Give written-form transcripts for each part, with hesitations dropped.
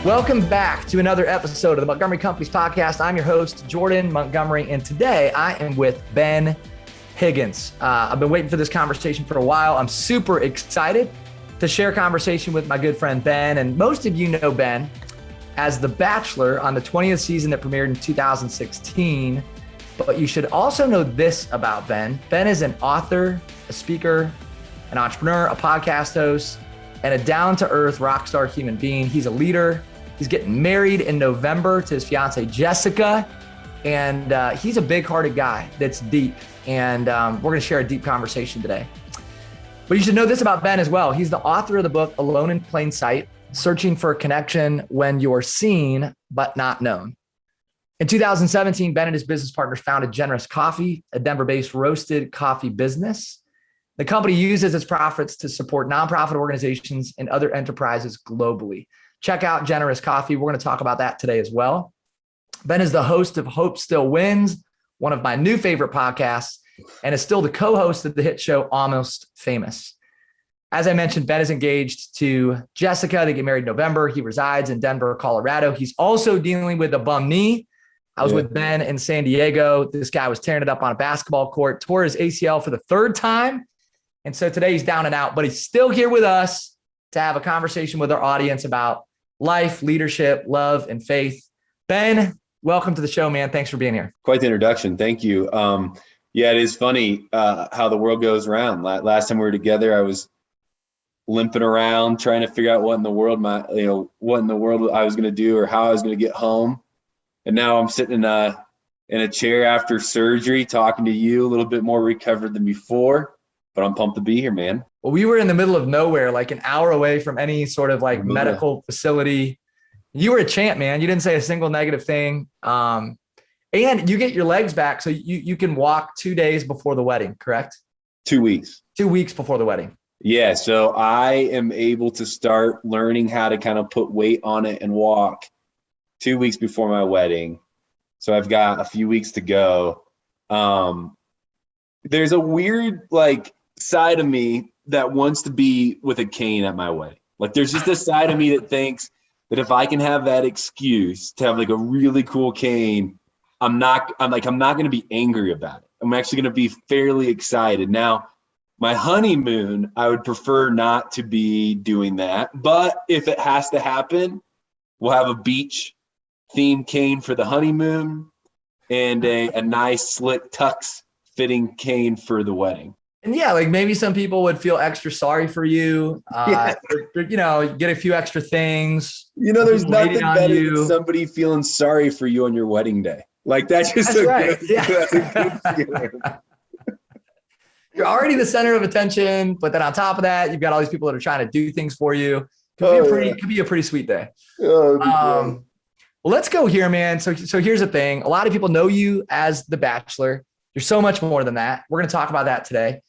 Welcome back to another episode of the Montgomery Companies podcast. I'm your host, Jordan Montgomery, and today I am with Ben Higgins. I've been waiting for this conversation for a while. I'm super excited to share a conversation with my good friend Ben, and most of you know Ben as the Bachelor on the 20th season that premiered in 2016, but you should also know this about Ben. Ben is an author, a speaker, an entrepreneur, a podcast host, and a down-to-earth rock star human being. He's a leader. He's getting married in November to his fiance, Jessica. And he's a big-hearted guy that's deep. And we're going to share a deep conversation today. But you should know this about Ben as well. He's the author of the book, Alone in Plain Sight, Searching for a Connection When You're Seen But Not Known. In 2017, Ben and his business partners founded Generous Coffee, a Denver-based roasted coffee business. The company uses its profits to support nonprofit organizations and other enterprises globally. Check out Generous Coffee. We're going to talk about that today as well. Ben is the host of Hope Still Wins, one of my new favorite podcasts, and is still the co-host of the hit show Almost Famous. As I mentioned, Ben is engaged to Jessica. They get married in November. He resides in Denver, Colorado. He's also dealing with a bum knee. I was with Ben in San Diego. This guy was tearing it up on a basketball court, tore his ACL for the third time. And so today he's down and out, but he's still here with us to have a conversation with our audience about life, leadership, love, and faith. Ben, welcome to the show, man. Thanks for being here. Quite the introduction. Thank you. Yeah, it is funny how the world goes around. Last time we were together, I was limping around trying to figure out what in the world I was going to do or how I was going to get home. And now I'm sitting in a chair after surgery talking to you, a little bit more recovered than before, but I'm pumped to be here, man. Well, we were in the middle of nowhere, like an hour away from any sort of like medical facility. You were a champ, man. You didn't say a single negative thing. And you get your legs back. So you can walk 2 days before the wedding, correct? 2 weeks. 2 weeks before the wedding. Yeah. So I am able to start learning how to kind of put weight on it and walk 2 weeks before my wedding. So I've got a few weeks to go. There's a weird side of me that wants to be with a cane at my wedding. Like there's just a side of me that thinks that if I can have that excuse to have like a really cool cane, I'm not going to be angry about it. I'm actually going to be fairly excited. Now, my honeymoon, I would prefer not to be doing that. But if it has to happen, we'll have a beach themed cane for the honeymoon and a nice slick tux fitting cane for the wedding. And yeah, like maybe some people would feel extra sorry for you, get a few extra things. There's nothing better than somebody feeling sorry for you on your wedding day. Like that's right. You're already the center of attention, but then on top of that, you've got all these people that are trying to do things for you. Could be a pretty sweet day. Well, let's go here, man. So here's the thing. A lot of people know you as the Bachelor. You're so much more than that. We're going to talk about that today.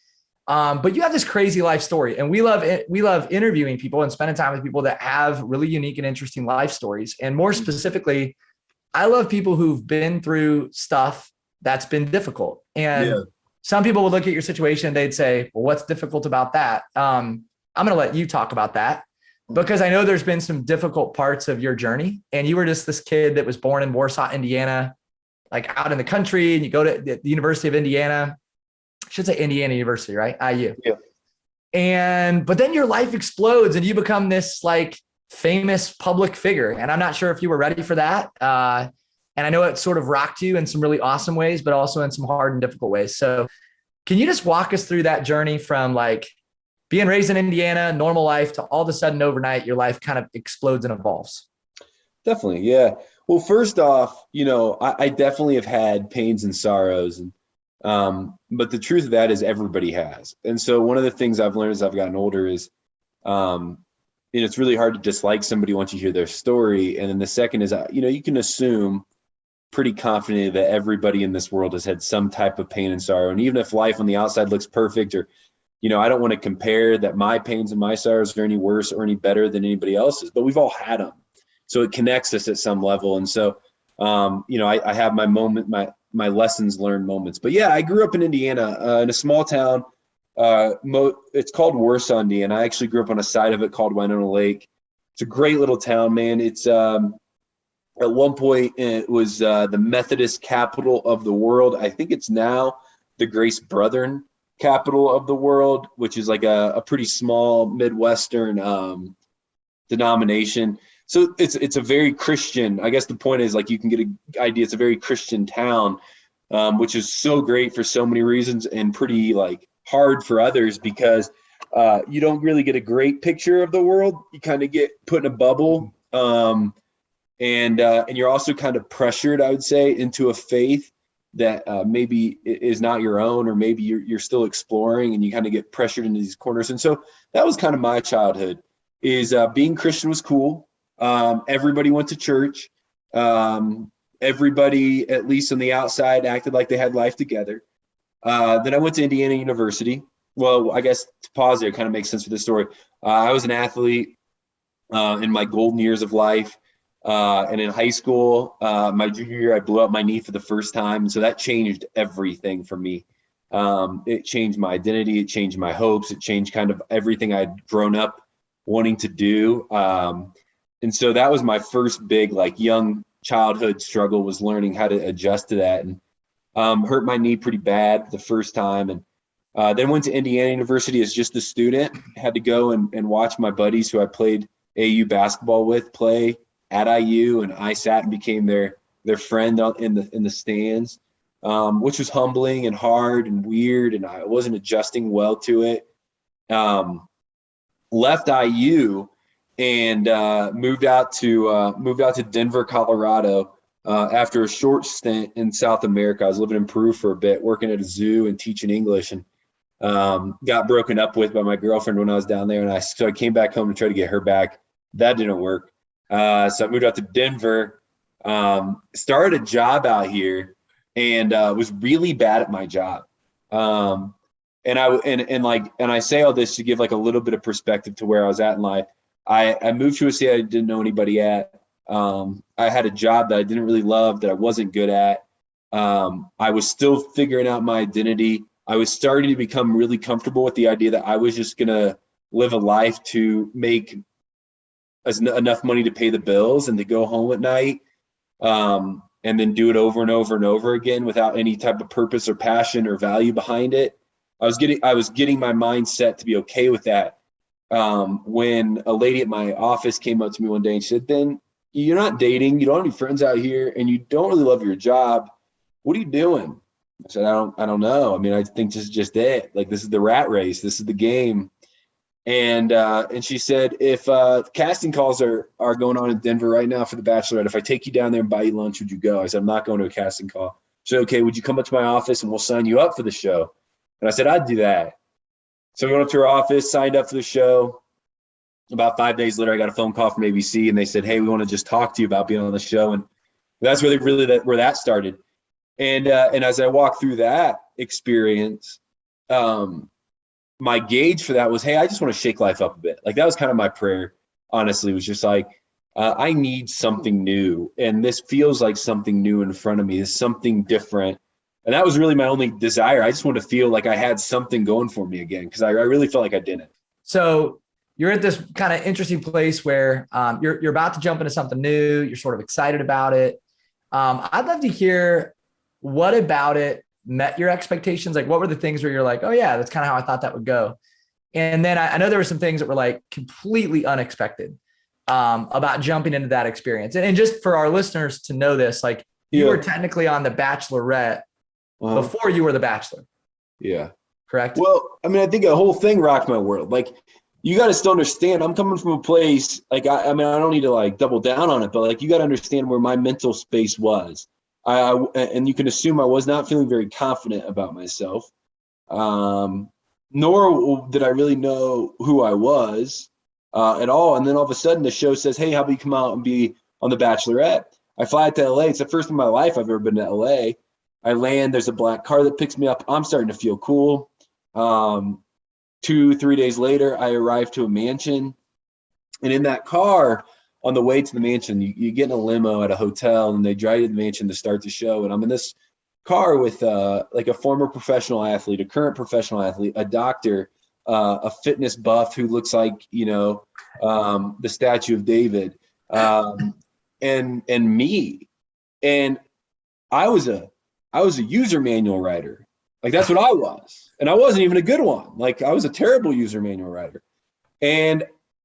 But you have this crazy life story, and we love interviewing people and spending time with people that have really unique and interesting life stories. And more specifically, I love people who've been through stuff that's been difficult. And some people would look at your situation, they'd say, well, what's difficult about that? I'm going to let you talk about that because I know there's been some difficult parts of your journey. And you were just this kid that was born in Warsaw, Indiana, like out in the country, and you go to the University of Indiana. I should say Indiana University, right? IU. Yeah. But then your life explodes and you become this like famous public figure. And I'm not sure if you were ready for that. And I know it sort of rocked you in some really awesome ways, but also in some hard and difficult ways. So can you just walk us through that journey from like being raised in Indiana, normal life, to all of a sudden overnight, your life kind of explodes and evolves? Definitely. Yeah. Well, first off, I definitely have had pains and sorrows, but the truth of that is everybody has. And so one of the things I've learned as I've gotten older is, it's really hard to dislike somebody once you hear their story. And then the second is, you can assume pretty confidently that everybody in this world has had some type of pain and sorrow. And even if life on the outside looks perfect, or, I don't want to compare that my pains and my sorrows are any worse or any better than anybody else's, but we've all had them. So it connects us at some level. And so, I have my moment, my lessons learned moments. But yeah, I grew up in Indiana, in a small town. It's called Warsaw, Indiana. I actually grew up on a side of it called Winona Lake. a great little town, man. It's at one point it was the Methodist capital of the world. I think it's now the Grace Brethren capital of the world, which is like a pretty small Midwestern denomination. So it's a very Christian. I guess the point is, like, you can get an idea. It's a very Christian town, which is so great for so many reasons, and pretty like hard for others, because you don't really get a great picture of the world. You kind of get put in a bubble, and you're also kind of pressured, I would say, into a faith that maybe is not your own, or maybe you're still exploring, and you kind of get pressured into these corners. And so that was kind of my childhood. Is being Christian was cool. Everybody went to church. Everybody, at least on the outside, acted like they had life together. Then I went to Indiana University. Well, I guess to pause there, it kind of makes sense for this story. I was an athlete in my golden years of life. And in high school, my junior year, I blew up my knee for the first time. And so that changed everything for me. It changed my identity. It changed my hopes. It changed kind of everything I'd grown up wanting to do. And so that was my first big, like, young childhood struggle, was learning how to adjust to that, and hurt my knee pretty bad the first time. And then went to Indiana University as just a student. Had to go and watch my buddies who I played AU basketball with play at IU, and I sat and became their friend in the stands, which was humbling and hard and weird, and I wasn't adjusting well to it. Left IU and moved out to Denver, Colorado, after a short stint in South America. I was living in Peru for a bit, working at a zoo and teaching English, and got broken up with by my girlfriend when I was down there. And so I came back home to try to get her back. That didn't work. So I moved out to Denver, started a job out here, and was really bad at my job. And I say all this to give like a little bit of perspective to where I was at in life. I moved to a city I didn't know anybody at. I had a job that I didn't really love, that I wasn't good at. I was still figuring out my identity. I was starting to become really comfortable with the idea that I was just going to live a life to make enough money to pay the bills and to go home at night, and then do it over and over and over again without any type of purpose or passion or value behind it. I was getting my mindset to be okay with that. When a lady at my office came up to me one day and she said, "Ben, you're not dating, you don't have any friends out here, and you don't really love your job. What are you doing?" I said, I don't know. I mean, I think this is just it. Like, this is the rat race. This is the game. And she said, if casting calls are going on in Denver right now for the Bachelorette, if I take you down there and buy you lunch, would you go? I said, I'm not going to a casting call. She said, okay, would you come up to my office and we'll sign you up for the show? And I said, I'd do that. So we went up to her office, signed up for the show. About 5 days later, I got a phone call from ABC, and they said, hey, we want to just talk to you about being on the show. And that's really where that started. And as I walked through that experience, my gauge for that was, hey, I just want to shake life up a bit. Like, that was kind of my prayer, honestly, was just like, I need something new. And this feels like something new in front of me. It's something different. And that was really my only desire. I just wanted to feel like I had something going for me again, because I really felt like I didn't. So you're at this kind of interesting place where you're about to jump into something new. You're sort of excited about it. I'd love to hear, what about it met your expectations? Like, what were the things where you're like, oh yeah, that's kind of how I thought that would go? And then I know there were some things that were like completely unexpected about jumping into that experience. And just for our listeners to know this, like, you were technically on the Bachelorette before you were the Bachelor. Yeah. Correct? Well, I mean, I think the whole thing rocked my world. Like, you got to still understand, I'm coming from a place, like, I mean, I don't need to like double down on it, but like, you got to understand where my mental space was. And you can assume I was not feeling very confident about myself, nor did I really know who I was at all. And then all of a sudden the show says, hey, how about you come out and be on the Bachelorette? I fly out to LA. It's the first time in my life I've ever been to LA. I land, there's a black car that picks me up. I'm starting to feel cool. 2-3 days later, I arrive to a mansion. And in that car, on the way to the mansion, you get in a limo at a hotel, and they drive you to the mansion to start the show. And I'm in this car with like a former professional athlete, a current professional athlete, a doctor, a fitness buff who looks like, the statue of David, and me. And I was a user manual writer. Like, that's what I was. And I wasn't even a good one. Like, I was a terrible user manual writer. And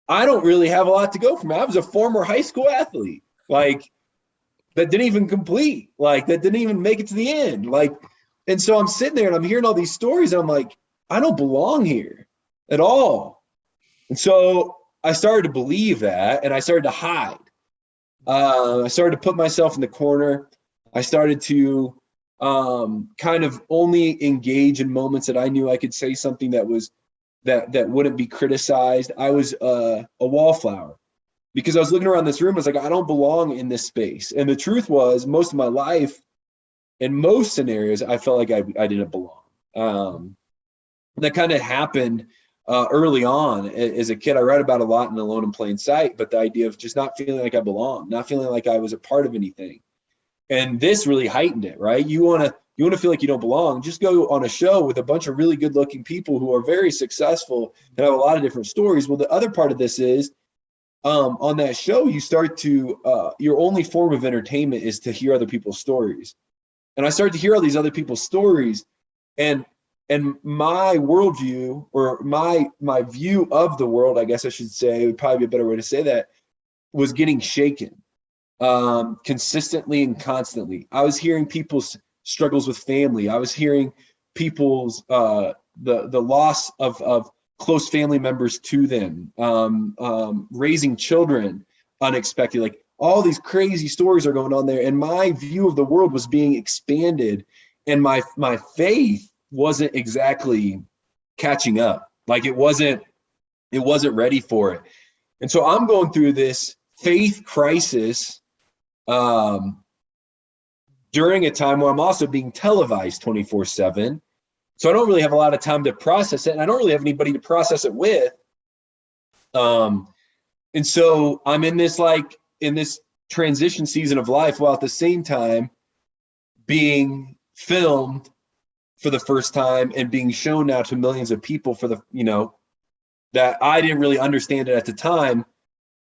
I don't really have a lot to go from. I was a former high school athlete, like, that didn't even complete, like, that didn't even make it to the end. Like, and so I'm sitting there and I'm hearing all these stories and I'm like, I don't belong here at all. And so I started to believe that, and I started to hide. I started to put myself in the corner. I started to kind of only engage in moments that I knew I could say something that was that wouldn't be criticized. I was a wallflower because I was looking around this room. I was like, I don't belong in this space. And the truth was, most of my life, in most scenarios, I felt like I didn't belong. That kind of happened early on as a kid. I read about a lot in Alone in Plain Sight, but the idea of just not feeling like I belonged, not feeling like I was a part of anything. And this really heightened it, right? You want to feel like you don't belong, just go on a show with a bunch of really good looking people who are very successful and have a lot of different stories. Well, the other part of this is on that show, you start to, your only form of entertainment is to hear other people's stories. And I started to hear all these other people's stories, and my worldview, or my view of the world, I guess I should say, would probably be a better way to say that, was getting shaken consistently and constantly. I was hearing people's struggles with family. I was hearing people's the loss of close family members to them, raising children unexpected. Like, all these crazy stories are going on there, and my view of the world was being expanded, and my faith wasn't exactly catching up. Like, it wasn't ready for it. And so I'm going through this faith crisis during a time where I'm also being televised 24/7. So I don't really have a lot of time to process it, and I don't really have anybody to process it with. And so I'm in this transition season of life, while at the same time being filmed for the first time and being shown now to millions of people for that I didn't really understand it at the time,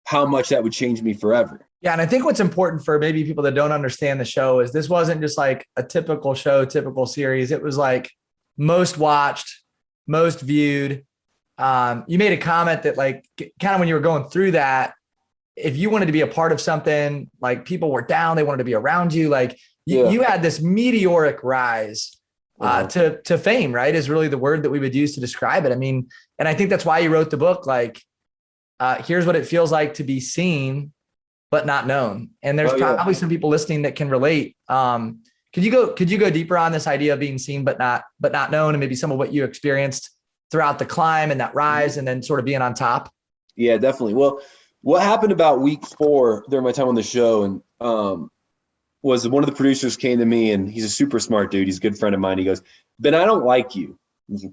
how much that would change me forever. Yeah. And I think what's important for maybe people that don't understand the show is this wasn't just like a typical show, typical series. It was like most watched, most viewed. You made a comment that, like, kind of when you were going through that, if you wanted to be a part of something, like, people were down, they wanted to be around you. Like, you had this meteoric rise to fame, right? Is really the word that we would use to describe it. I mean, and I think that's why you wrote the book, like, here's what it feels like to be seen, but not known. And there's probably some people listening that can relate. Could you go deeper on this idea of being seen, but not known, and maybe some of what you experienced throughout the climb and that rise, and then sort of being on top? Yeah, definitely. Well, what happened about week 4 during my time on the show, and was one of the producers came to me, and he's a super smart dude. He's a good friend of mine. He goes, "Ben, I don't like you." I was like,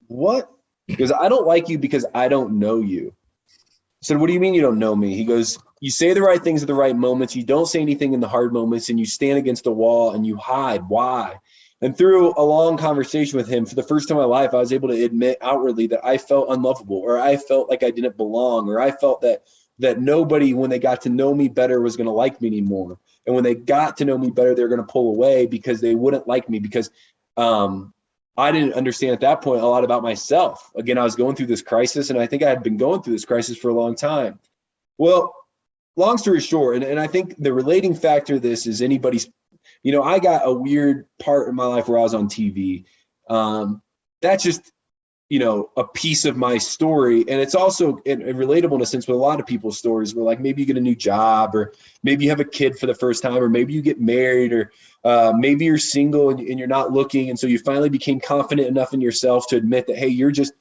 "What?" He goes, "I don't like you because I don't know you." I said, "What do you mean you don't know me?" He goes, "You say the right things at the right moments. You don't say anything in the hard moments, and you stand against a wall and you hide. Why?" And through a long conversation with him, for the first time in my life, I was able to admit outwardly that I felt unlovable, or I felt like I didn't belong, or I felt that nobody, when they got to know me better, was going to like me anymore. And when they got to know me better, they were going to pull away because they wouldn't like me, because I didn't understand at that point a lot about myself. Again, I was going through this crisis, and I think I had been going through this crisis for a long time. Well, long story short, and I think the relating factor of this is anybody's, I got a weird part in my life where I was on TV. That's just, a piece of my story. And it's also relatable in a sense with a lot of people's stories, where, like, maybe you get a new job, or maybe you have a kid for the first time, or maybe you get married, or maybe you're single and you're not looking. And so you finally became confident enough in yourself to admit that, hey, you're just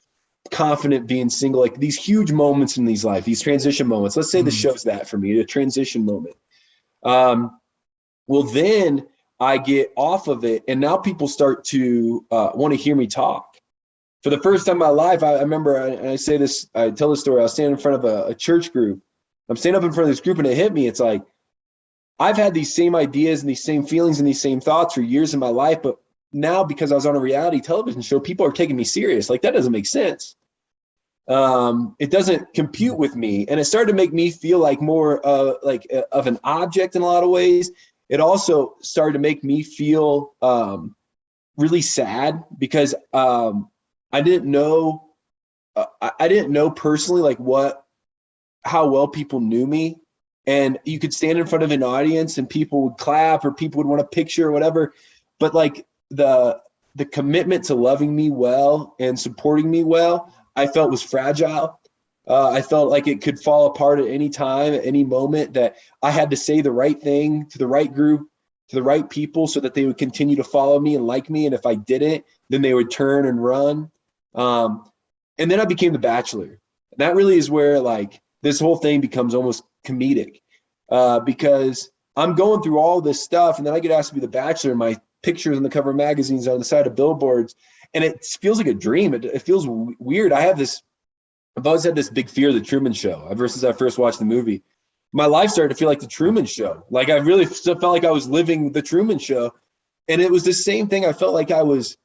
confident being single. Like, these huge moments in these life, these transition moments. Let's say the show's that for me, a transition moment. Well, then I get off of it, and now people start to want to hear me talk. For the first time in my life, I remember, I say this, I tell this story, I was standing in front of a church group. I'm standing up in front of this group, and it hit me. It's like, I've had these same ideas and these same feelings and these same thoughts for years in my life, but now, because I was on a reality television show, people are taking me serious. Like, that doesn't make sense. It doesn't compute with me. And it started to make me feel like more of an object in a lot of ways. It also started to make me feel really sad because I didn't know personally like how well people knew me. And you could stand in front of an audience and people would clap or people would want a picture or whatever. But like the commitment to loving me well and supporting me well, I felt was fragile. I felt like it could fall apart at any time, at any moment, that I had to say the right thing to the right group, to the right people so that they would continue to follow me and like me. And if I didn't, then they would turn and run. And then I became the Bachelor. That really is where like this whole thing becomes almost comedic because I'm going through all this stuff and then I get asked to be the Bachelor. My pictures on the cover of magazines on the side of billboards, and it feels like a dream. It feels weird. I've always had this big fear of the Truman Show ever since I first watched the movie. My life started to feel like the Truman Show. Like I really still felt like I was living the Truman Show. And it was the same thing. I felt like I was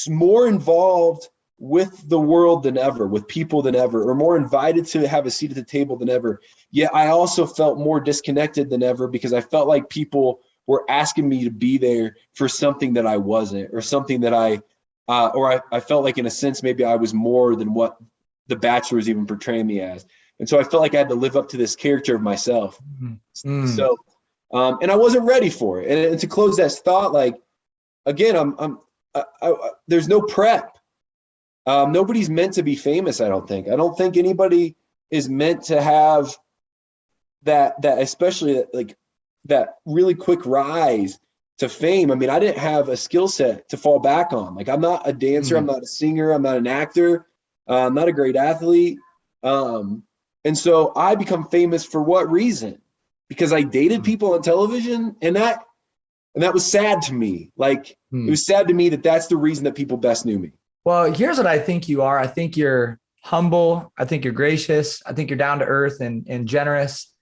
more involved with the world than ever, with people than ever, or more invited to have a seat at the table than ever. Yet I also felt more disconnected than ever because I felt like people were asking me to be there for something that I wasn't, or something that I felt like in a sense, maybe I was more than what the Bachelor is even portraying me as. And so I felt like I had to live up to this character of myself. Mm-hmm. So, and I wasn't ready for it. And to close that thought, like, again, there's no prep. Nobody's meant to be famous. I don't think anybody is meant to have that especially like that really quick rise to fame. I mean, I didn't have a skill set to fall back on. Like, I'm not a dancer. I'm not a singer. I'm not an actor. I'm not a great athlete. And so I become famous for what reason? Because I dated people on television, and that was sad to me. Like, it was sad to me that that's the reason that people best knew me. Well, here's what I think you are. I think you're humble. I think you're gracious. I think you're down to earth and generous.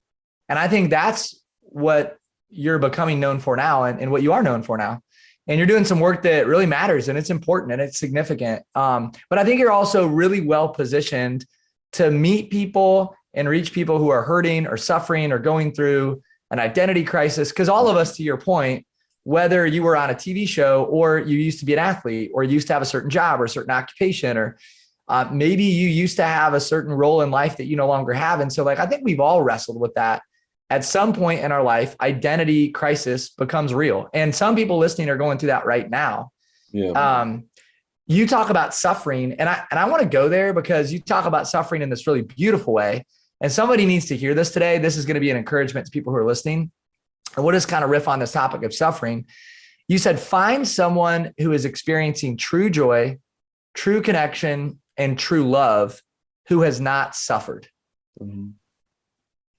And I think that's what you're becoming known for now and what you are known for now. And you're doing some work that really matters and it's important and it's significant. But I think you're also really well positioned to meet people and reach people who are hurting or suffering or going through an identity crisis. Because all of us, to your point, whether you were on a TV show or you used to be an athlete or you used to have a certain job or a certain occupation, or maybe you used to have a certain role in life that you no longer have. And so like, I think we've all wrestled with that. At some point in our life, identity crisis becomes real. And some people listening are going through that right now. Yeah. You talk about suffering, and I want to go there because you talk about suffering in this really beautiful way. And somebody needs to hear this today. This is going to be an encouragement to people who are listening. And we'll just kind of riff on this topic of suffering. You said, find someone who is experiencing true joy, true connection, and true love who has not suffered. Mm-hmm.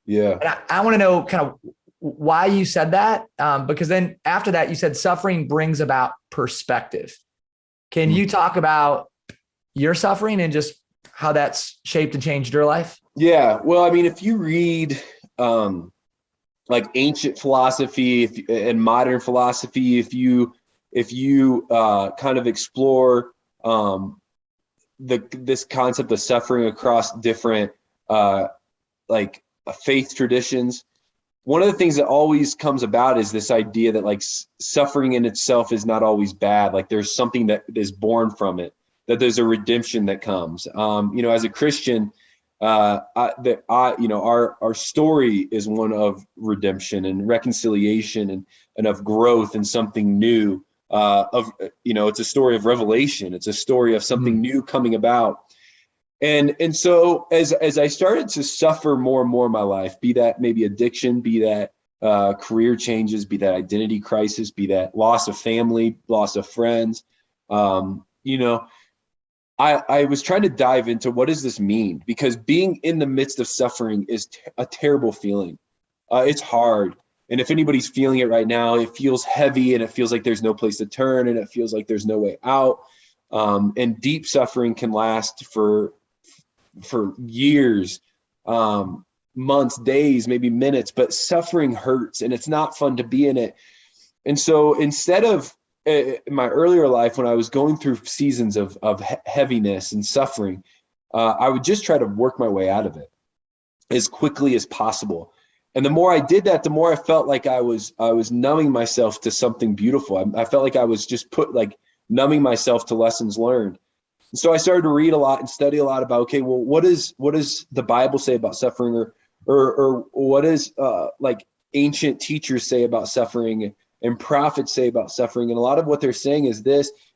Yeah. And I want to know kind of why you said that, because then after that, you said suffering brings about perspective. Can you talk about your suffering and just how that's shaped and changed your life? Yeah. Well, I mean, if you read like ancient philosophy and modern philosophy, if you kind of explore this concept of suffering across different like faith traditions, one of the things that always comes about is this idea that like suffering in itself is not always bad. Like there's something that is born from it, that there's a redemption that comes. As a Christian, our story is one of redemption and reconciliation and of growth and something new. It's a story of revelation. It's a story of something new coming about. And so as I started to suffer more and more in my life, be that maybe addiction, be that career changes, be that identity crisis, be that loss of family, loss of friends, I was trying to dive into what does this mean? Because being in the midst of suffering is a terrible feeling. It's hard. And if anybody's feeling it right now, it feels heavy and it feels like there's no place to turn and it feels like there's no way out. And deep suffering can last for years, months, days, maybe minutes, but suffering hurts and it's not fun to be in it. And so instead of in my earlier life, when I was going through seasons of heaviness and suffering, I would just try to work my way out of it as quickly as possible. And the more I did that, the more I felt like I was numbing myself to something beautiful. I felt like I was just numbing myself to lessons learned. And so I started to read a lot and study a lot about, okay, well, what does the Bible say about suffering, or what does like ancient teachers say about suffering and prophets say about suffering? And a lot of what they're saying is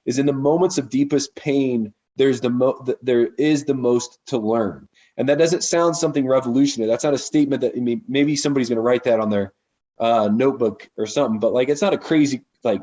in the moments of deepest pain, there is the most to learn. And that doesn't sound something revolutionary. That's not a statement that, I mean, maybe somebody's going to write that on their notebook or something, but like, it's not a crazy, like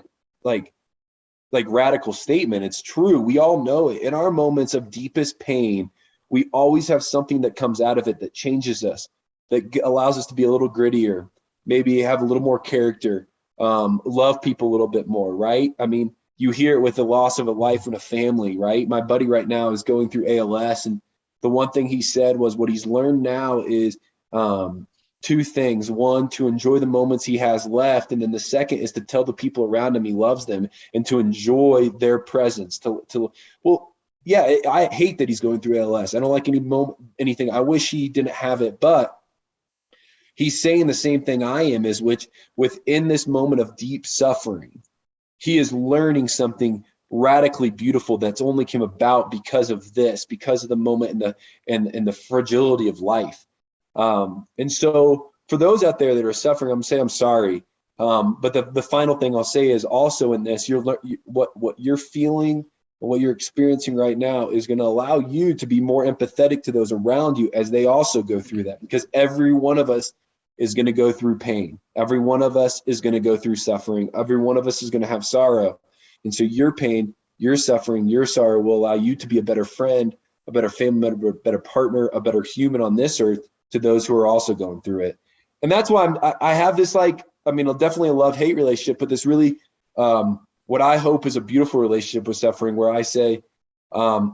radical statement. It's true. We all know it. In our moments of deepest pain, we always have something that comes out of it that changes us, that allows us to be a little grittier, maybe have a little more character, love people a little bit more, right? I mean, you hear it with the loss of a life and a family, right? My buddy right now is going through ALS, and the one thing he said was what he's learned now is two things. One, to enjoy the moments he has left. And then the second is to tell the people around him he loves them and to enjoy their presence. I hate that he's going through ALS. I don't like anything. I wish he didn't have it, but he's saying the same thing I am, is which within this moment of deep suffering, he is learning something radically beautiful that's only came about because of the moment and the fragility of life. And so for those out there that are suffering, I'm saying I'm sorry. But the final thing I'll say is also in this, what you're feeling and what you're experiencing right now is going to allow you to be more empathetic to those around you as they also go through that, because every one of us is going to go through pain. Every one of us is going to go through suffering. Every one of us is going to have sorrow. And so your pain, your suffering, your sorrow will allow you to be a better friend, a better family member, a better partner, a better human on this earth to those who are also going through it. And that's why I have this, definitely a love-hate relationship, but this really, what I hope is a beautiful relationship with suffering, where I say,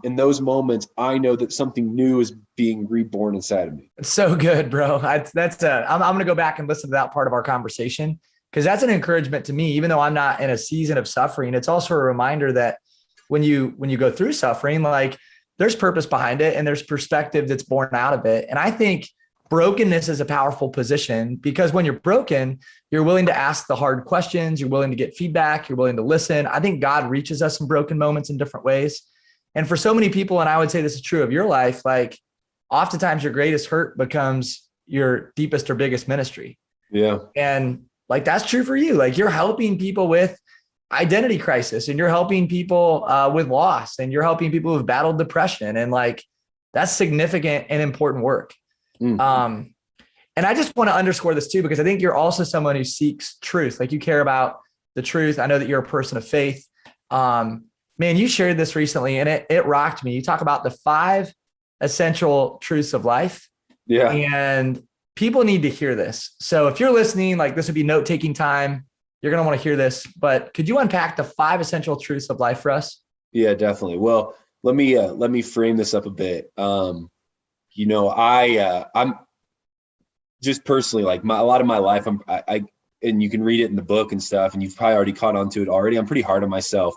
in those moments, I know that something new is being reborn inside of me. It's so good, bro. I'm going to go back and listen to that part of our conversation, because that's an encouragement to me. Even though I'm not in a season of suffering, it's also a reminder that when you go through suffering, like, there's purpose behind it and there's perspective that's born out of it. And I think brokenness is a powerful position, because when you're broken, you're willing to ask the hard questions. You're willing to get feedback. You're willing to listen. I think God reaches us in broken moments in different ways. And for so many people, and I would say this is true of your life, like, oftentimes your greatest hurt becomes your deepest or biggest ministry. Yeah. And like, that's true for you. Like, you're helping people with identity crisis, and you're helping people with loss, and you're helping people who've battled depression. And like, that's significant and important work. Mm-hmm. And I just want to underscore this too, because I think you're also someone who seeks truth. Like, you care about the truth. I know that you're a person of faith. Man, you shared this recently and it rocked me. You talk about the 5 essential truths of life. Yeah. And people need to hear this. So if you're listening, like, this would be note-taking time. You're going to want to hear this, but could you unpack the 5 essential truths of life for us? Yeah, definitely. Well, let me frame this up a bit. I'm just personally, like, a lot of my life, and you can read it in the book and stuff, and you've probably already caught on to it already. I'm pretty hard on myself.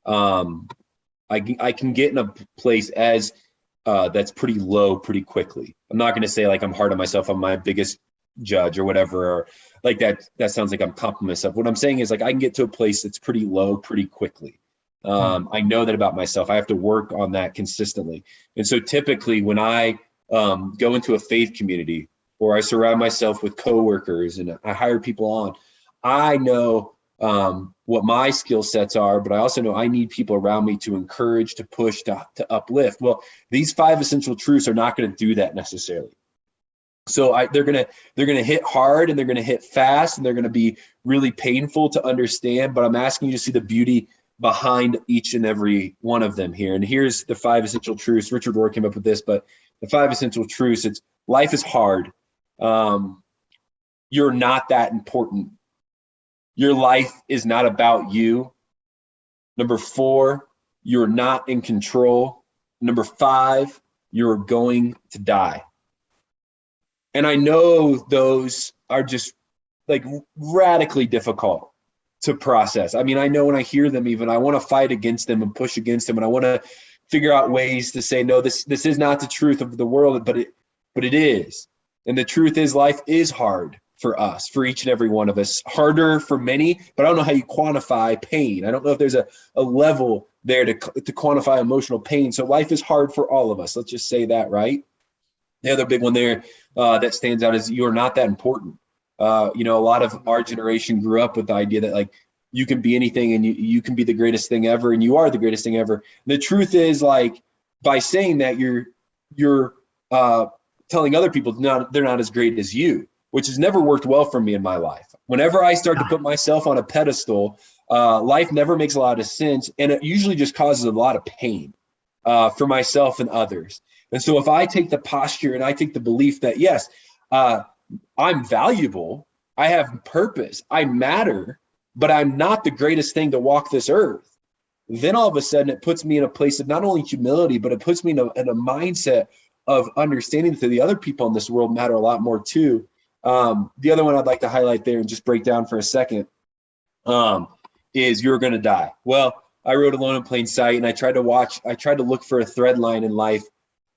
I can get in a place that's pretty low pretty quickly. I'm not going to say like I'm hard on myself. I'm my biggest judge or whatever, or like that sounds like I'm complimenting myself. What I'm saying is, like, I can get to a place that's pretty low pretty quickly. I know that about myself. I have to work on that consistently. And so typically when I go into a faith community, or I surround myself with coworkers and I hire people on, I know what my skill sets are, but I also know I need people around me to encourage, to push, to uplift. Well, these 5 essential truths are not going to do that necessarily. So they're gonna hit hard, and they're gonna hit fast, and they're gonna be really painful to understand. But I'm asking you to see the beauty behind each and every one of them here. And here's the 5 essential truths. Richard Rohr came up with this, but the 5 essential truths: it's life is hard. You're not that important. Your life is not about you. Number 4, you're not in control. Number 5, you're going to die. And I know those are just like radically difficult to process. I mean, I know when I hear them, even I want to fight against them and push against them, and I want to figure out ways to say, no, this is not the truth of the world, but it is. And the truth is life is hard for us, for each and every one of us. Harder for many, but I don't know how you quantify pain. I don't know if there's a level there to quantify emotional pain. So life is hard for all of us. Let's just say that, right? The other big one there that stands out is you're not that important. A lot of our generation grew up with the idea that like you can be anything and you can be the greatest thing ever, and you are the greatest thing ever. The truth is, like, by saying that, you're telling other people they're not as great as you, which has never worked well for me in my life. Whenever I start to put myself on a pedestal, life never makes a lot of sense, and it usually just causes a lot of pain for myself and others. And so if I take the posture and I take the belief that, yes, I'm valuable, I have purpose, I matter, but I'm not the greatest thing to walk this earth, then all of a sudden it puts me in a place of not only humility, but it puts me in a mindset of understanding that the other people in this world matter a lot more too. The other one I'd like to highlight there and just break down for a second is You're Gonna Die. Well, I wrote Alone in Plain Sight, and I tried to look for a thread line in life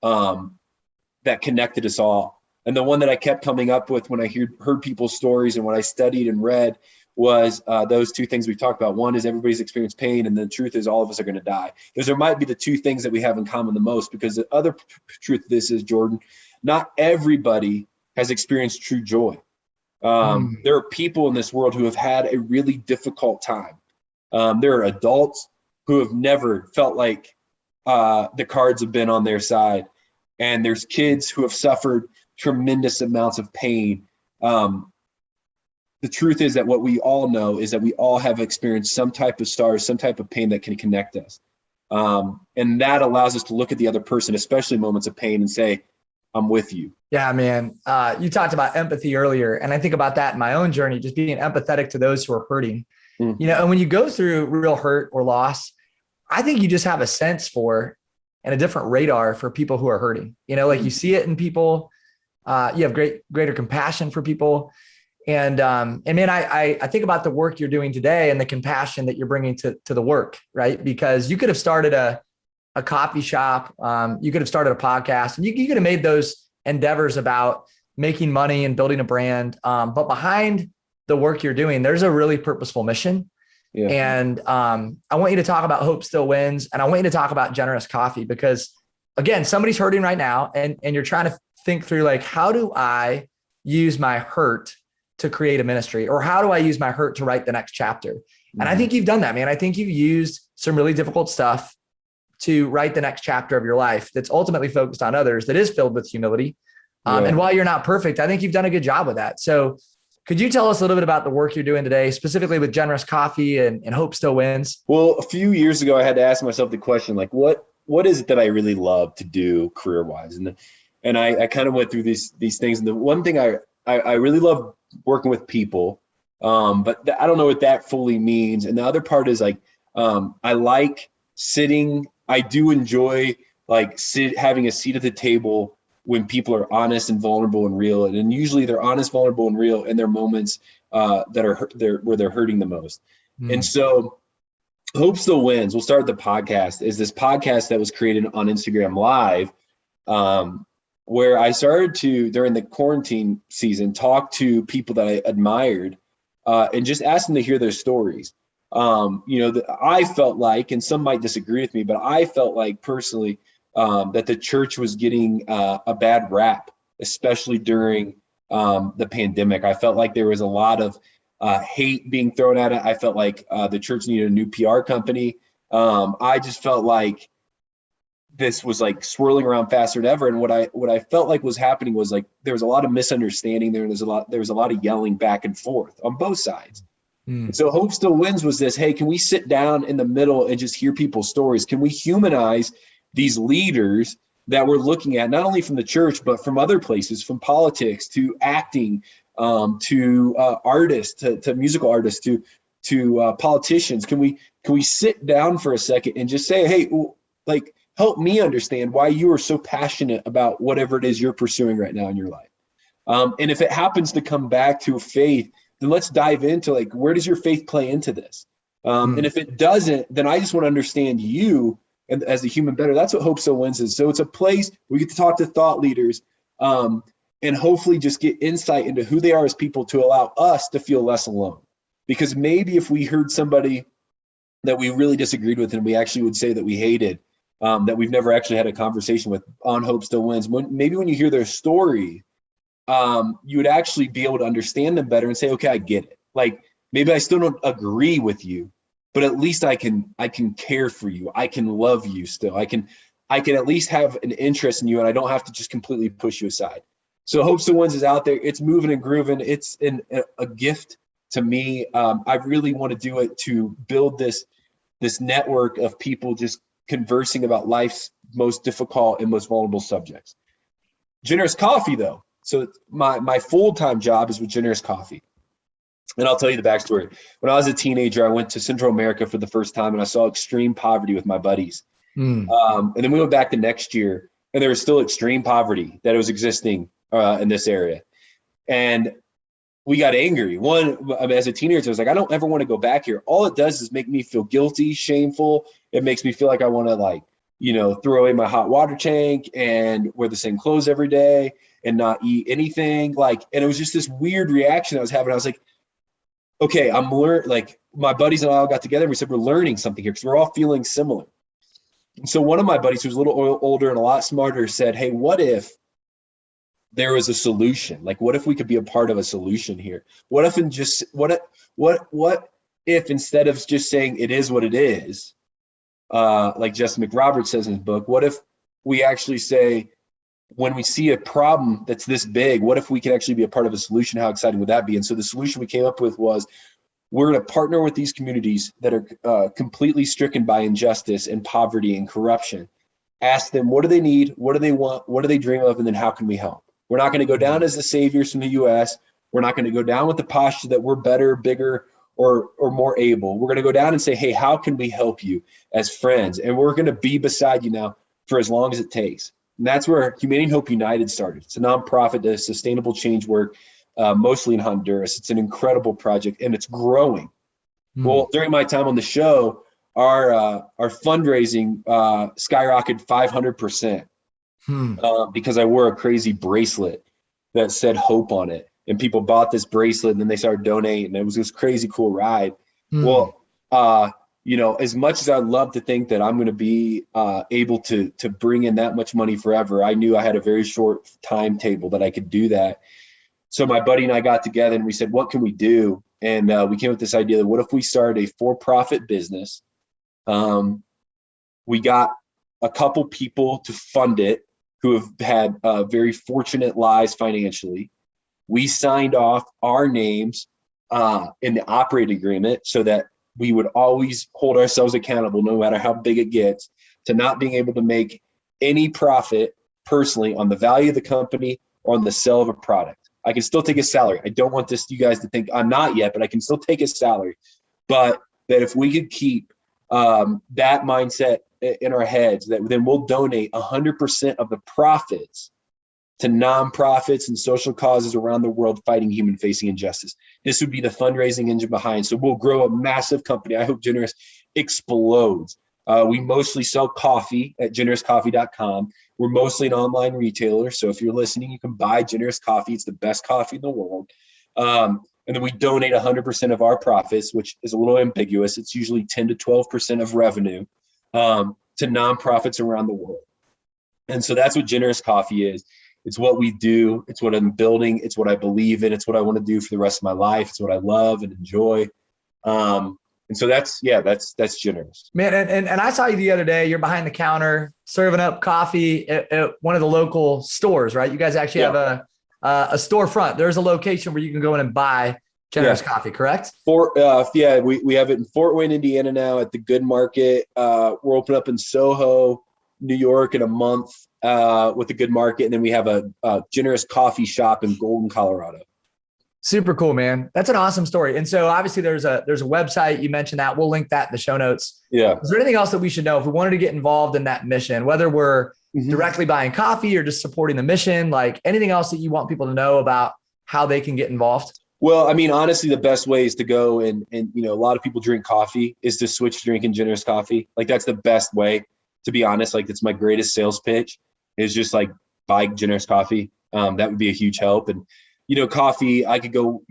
that connected us all. And the one that I kept coming up with when I heard people's stories and when I studied and read was those two things we talked about. One is everybody's experienced pain, and the truth is all of us are going to die. Those might be the two things that we have in common the most, because the other truth of this is, Jordan, not everybody has experienced true joy. There are people in this world who have had a really difficult time. There are adults who have never felt like the cards have been on their side. And there's kids who have suffered tremendous amounts of pain. The truth is that what we all know is that we all have experienced some type of sorrow, some type of pain that can connect us. And that allows us to look at the other person, especially moments of pain, and say, I'm with you. Yeah, man. You talked about empathy earlier, and I think about that in my own journey, just being empathetic to those who are hurting. And when you go through real hurt or loss, I think you just have a sense for and a different radar for people who are hurting. Like you see it in people. You have greater compassion for people. And man, I think about the work you're doing today and the compassion that you're bringing to the work, right? Because you could have started a coffee shop. You could have started a podcast, and you could have made those endeavors about making money and building a brand. But behind the work you're doing, there's a really purposeful mission. Yeah. And I want you to talk about Hope Still Wins. And I want you to talk about Generous Coffee, because again, somebody's hurting right now, and you're trying to think through, like, how do I use my hurt to create a ministry, or how do I use my hurt to write the next chapter? And I think you've done that, man. I think you've used some really difficult stuff to write the next chapter of your life that's ultimately focused on others, that is filled with humility. And while you're not perfect, I think you've done a good job with that. So could you tell us a little bit about the work you're doing today, specifically with Generous Coffee and Hope Still Wins? Well, a few years ago, I had to ask myself the question, like, what is it that I really love to do career-wise? And I kind of went through these things. And the one thing I really love working with people, but I don't know what that fully means. And the other part is, like, I like sitting. I do enjoy having a seat at the table when people are honest and vulnerable and real. And usually they're honest, vulnerable, and real in their moments where they're hurting the most. And so Hope Still Wins, we'll start the podcast, is this podcast that was created on Instagram Live, where I started to, during the quarantine season, talk to people that I admired and just ask them to hear their stories. I felt like, and some might disagree with me, but I felt like personally that the church was getting a bad rap, especially during the pandemic. I felt like there was a lot of hate being thrown at it. I felt like the church needed a new PR company. I just felt like this was like swirling around faster than ever. And what I felt like was happening was, like, there was a lot of misunderstanding there. And there was a lot of yelling back and forth on both sides. And so Hope Still Wins was this, hey, can we sit down in the middle and just hear people's stories? Can we humanize these leaders that we're looking at, not only from the church, but from other places, from politics to acting, to artists, to musical artists, to politicians? Can we sit down for a second and just say, hey, like, help me understand why you are so passionate about whatever it is you're pursuing right now in your life. And if it happens to come back to faith, then let's dive into, like, where does your faith play into this? And if it doesn't, then I just want to understand you and as a human better. That's what Hope So Wins is. So it's a place where we get to talk to thought leaders, and hopefully just get insight into who they are as people to allow us to feel less alone. Because maybe if we heard somebody that we really disagreed with and we actually would say that we hated, that we've never actually had a conversation with on Hope Still Wins, maybe when you hear their story, you would actually be able to understand them better and say, okay, I get it. Like, maybe I still don't agree with you, but at least I can care for you. I can love you still. I can at least have an interest in you, and I don't have to just completely push you aside. So Hope Still Wins is out there. It's moving and grooving. It's a gift to me. I really want to do it to build this network of people just conversing about life's most difficult and most vulnerable subjects. Generous Coffee, though. So my full-time job is with Generous Coffee. And I'll tell you the backstory. When I was a teenager, I went to Central America for the first time, and I saw extreme poverty with my buddies. And then we went back the next year, and there was still extreme poverty that was existing in this area. And we got angry. As a teenager, I was like, I don't ever want to go back here. All it does is make me feel guilty, shameful. It makes me feel like I want to throw away my hot water tank and wear the same clothes every day and not eat anything. And it was just this weird reaction I was having. I was like, okay, I'm learning. Like, my buddies and I all got together and we said, we're learning something here because we're all feeling similar. And so one of my buddies, who was a little older and a lot smarter, said, hey, what if there was a solution? Like, what if we could be a part of a solution here? What if instead of just saying it is what it is, like Justin McRoberts says in his book, what if we actually say, when we see a problem that's this big, what if we could actually be a part of a solution? How exciting would that be? And so the solution we came up with was, we're going to partner with these communities that are completely stricken by injustice and poverty and corruption. Ask them, what do they need? What do they want? What do they dream of? And then how can we help? We're not going to go down as the saviors from the U.S. We're not going to go down with the posture that we're better, bigger, or more able. We're going to go down and say, hey, how can we help you as friends? And we're going to be beside you now for as long as it takes. And that's where Humanity and Hope United started. It's a nonprofit that does sustainable change work, mostly in Honduras. It's an incredible project, and it's growing. Well, during my time on the show, our fundraising skyrocketed 500%. Because I wore a crazy bracelet that said hope on it, and people bought this bracelet and then they started donating, and it was this crazy cool ride. Well, as much as I'd love to think that I'm going to be able to bring in that much money forever, I knew I had a very short timetable that I could do that. So my buddy and I got together and we said, what can we do? And we came up with this idea that what if we started a for-profit business? We got a couple people to fund it who have had very fortunate lives financially. We signed off our names in the operating agreement so that we would always hold ourselves accountable, no matter how big it gets, to not being able to make any profit personally on the value of the company or on the sale of a product. I can still take a salary. I don't want you guys to think I'm not yet, but I can still take a salary. But that if we could keep that mindset in our heads, that then we'll donate 100% of the profits to nonprofits and social causes around the world fighting human-facing injustice. This would be the fundraising engine behind. So we'll grow a massive company. I hope Generous explodes. We mostly sell coffee at generouscoffee.com. We're mostly an online retailer. So if you're listening, you can buy Generous Coffee. It's the best coffee in the world. And then we donate 100% of our profits, which is a little ambiguous. It's usually 10 to 12% of revenue to nonprofits around the world. And so that's what Generous Coffee is. It's what we do. It's what I'm building. It's what I believe in. It's what I want to do for the rest of my life. It's what I love and enjoy. And so that's Generous. Man, and I saw you the other day. You're behind the counter serving up coffee at one of the local stores, right? You guys actually have a storefront. There's a location where you can go in and buy Generous Coffee, correct? We have it in Fort Wayne, Indiana now at the Good Market. We're opening up in Soho, New York in a month with the Good Market. And then we have a Generous Coffee shop in Golden, Colorado. Super cool, man. That's an awesome story. And so obviously there's a website. You mentioned that. We'll link that in the show notes. Yeah. Is there anything else that we should know if we wanted to get involved in that mission, whether we're directly buying coffee or just supporting the mission, like anything else that you want people to know about how they can get involved? Well, I mean, honestly, the best way is to go and a lot of people drink coffee is to switch to drinking Generous Coffee. Like that's the best way. to be honest, like it's my greatest sales pitch is just like buy Generous coffee. That would be a huge help. And, coffee, I could go,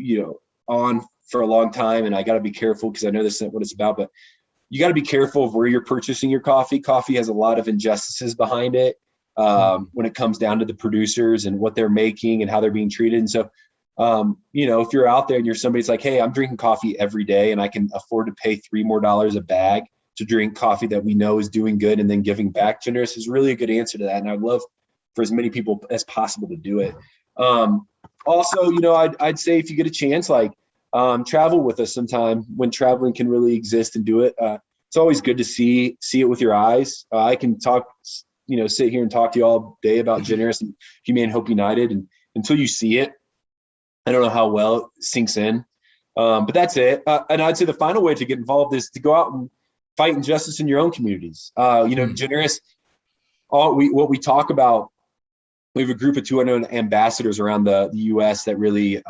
on for a long time, and I got to be careful because I know this isn't what it's about, but you got to be careful of where you're purchasing your coffee. Coffee has a lot of injustices behind it when it comes down to the producers and what they're making and how they're being treated. And so, if you're out there and you're somebody's like, hey, I'm drinking coffee every day and I can afford to pay $3 more a bag to drink coffee that we know is doing good and then giving back, Generous is really a good answer to that. And I'd love for as many people as possible to do it. Also, I'd say if you get a chance, like travel with us sometime when traveling can really exist and do it. It's always good to see it with your eyes. I can talk, sit here and talk to you all day about Generous and Humane Hope United. And until you see it, I don't know how well it sinks in. But that's it. And I'd say the final way to get involved is to go out and fight injustice in your own communities. Generous, what we talk about, we have a group of 200 ambassadors around the U.S. that really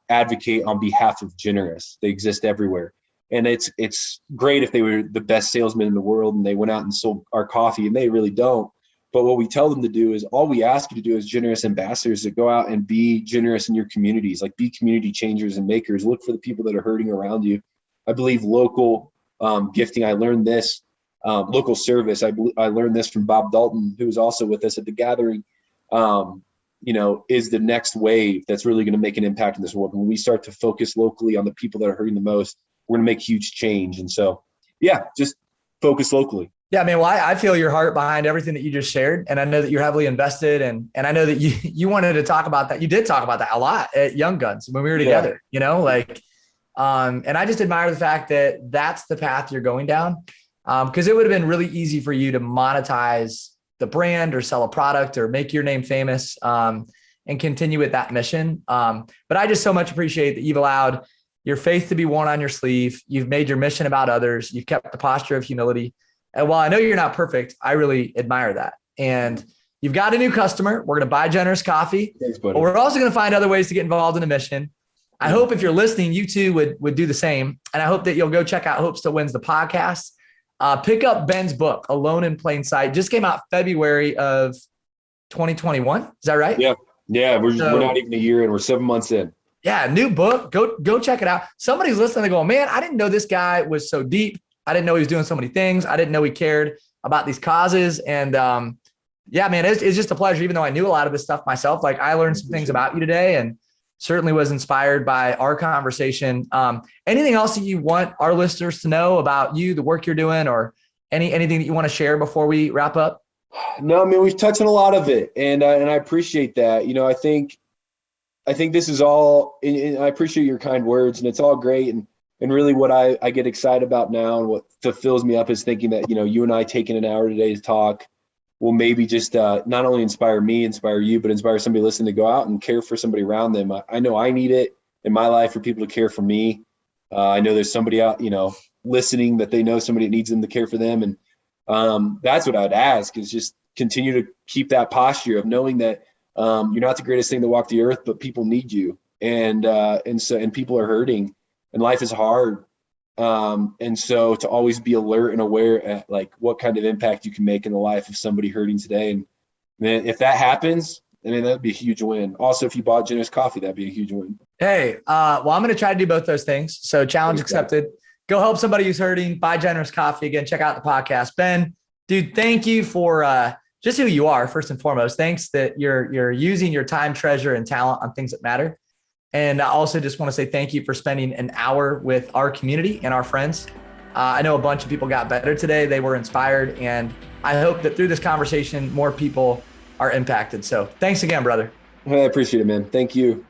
advocate on behalf of Generous. They exist everywhere. And it's great if they were the best salesmen in the world and they went out and sold our coffee, and they really don't. But what we tell them to do is all we ask you to do as Generous ambassadors to go out and be generous in your communities, like be community changers and makers. Look for the people that are hurting around you. I believe local gifting. I learned this local service. I learned this from Bob Dalton, who was also with us at the gathering. Is the next wave that's really going to make an impact in this world. When we start to focus locally on the people that are hurting the most, we're going to make huge change. And so, just focus locally. Yeah, man. Well, I feel your heart behind everything that you just shared. And I know that you're heavily invested. And I know that you wanted to talk about that. You did talk about that a lot at Young Guns when we were together, and I just admire the fact that that's the path you're going down. Because it would have been really easy for you to monetize the brand or sell a product or make your name famous and continue with that mission. But I just so much appreciate that you've allowed your faith to be worn on your sleeve. You've made your mission about others. You've kept the posture of humility. And while I know you're not perfect, I really admire that. And you've got a new customer. We're going to buy Generous coffee. Thanks, buddy. But we're also going to find other ways to get involved in the mission. I hope if you're listening, you too would do the same. And I hope that you'll go check out Hope Still Wins the podcast. Pick up Ben's book, Alone in Plain Sight. Just came out February of 2021. Is that right? Yeah. We're not even a year in. We're 7 months in. Yeah. New book. Go check it out. Somebody's listening and going, man, I didn't know this guy was so deep. I didn't know he was doing so many things. I didn't know he cared about these causes. And man, it's just a pleasure. Even though I knew a lot of this stuff myself, like I learned some things about you today and certainly was inspired by our conversation. Anything else that you want our listeners to know about you, the work you're doing, or anything that you want to share before we wrap up? No, I mean, we've touched on a lot of it, and I appreciate that. I think this is all, and I appreciate your kind words, and it's all great. And really what I get excited about now and what fulfills me up is thinking that, you and I taking an hour today to talk will maybe just not only inspire me, inspire you, but inspire somebody listening to go out and care for somebody around them. I know I need it in my life for people to care for me. I know there's somebody out, listening that they know somebody that needs them to care for them. And that's what I'd ask is just continue to keep that posture of knowing that you're not the greatest thing to walk the earth, but people need you. And people are hurting and life is hard. And so to always be alert and aware at like what kind of impact you can make in the life of somebody hurting today. And man, if that happens, that'd be a huge win. Also, if you bought Generous coffee, that'd be a huge win. Hey, well, I'm going to try to do both those things. So challenge accepted. Go help somebody who's hurting, buy Generous coffee. Again, check out the podcast. Ben, dude, thank you for just who you are, first and foremost. Thanks that you're using your time, treasure, and talent on things that matter. And I also just want to say thank you for spending an hour with our community and our friends. I know a bunch of people got better today. They were inspired. And I hope that through this conversation, more people are impacted. So thanks again, brother. I appreciate it, man. Thank you.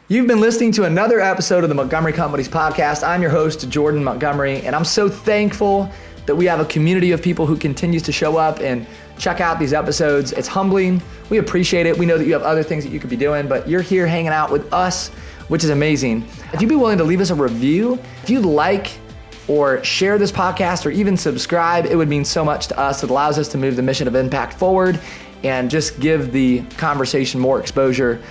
You've been listening to another episode of the Montgomery Companies podcast. I'm your host, Jordan Montgomery, and I'm so thankful that we have a community of people who continues to show up and check out these episodes. It's humbling. We appreciate it. We know that you have other things that you could be doing, but you're here hanging out with us, which is amazing. If you'd be willing to leave us a review, if you'd like or share this podcast or even subscribe, it would mean so much to us. It allows us to move the mission of impact forward and just give the conversation more exposure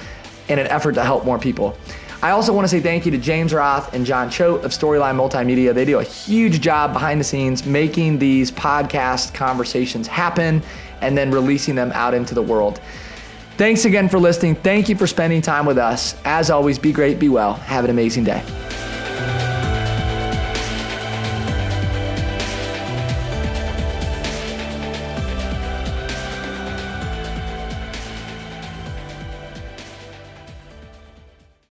in an effort to help more people. I also want to say thank you to James Roth and John Choate of Storyline Multimedia. They do a huge job behind the scenes making these podcast conversations happen and then releasing them out into the world. Thanks again for listening. Thank you for spending time with us. As always, be great, be well. Have an amazing day.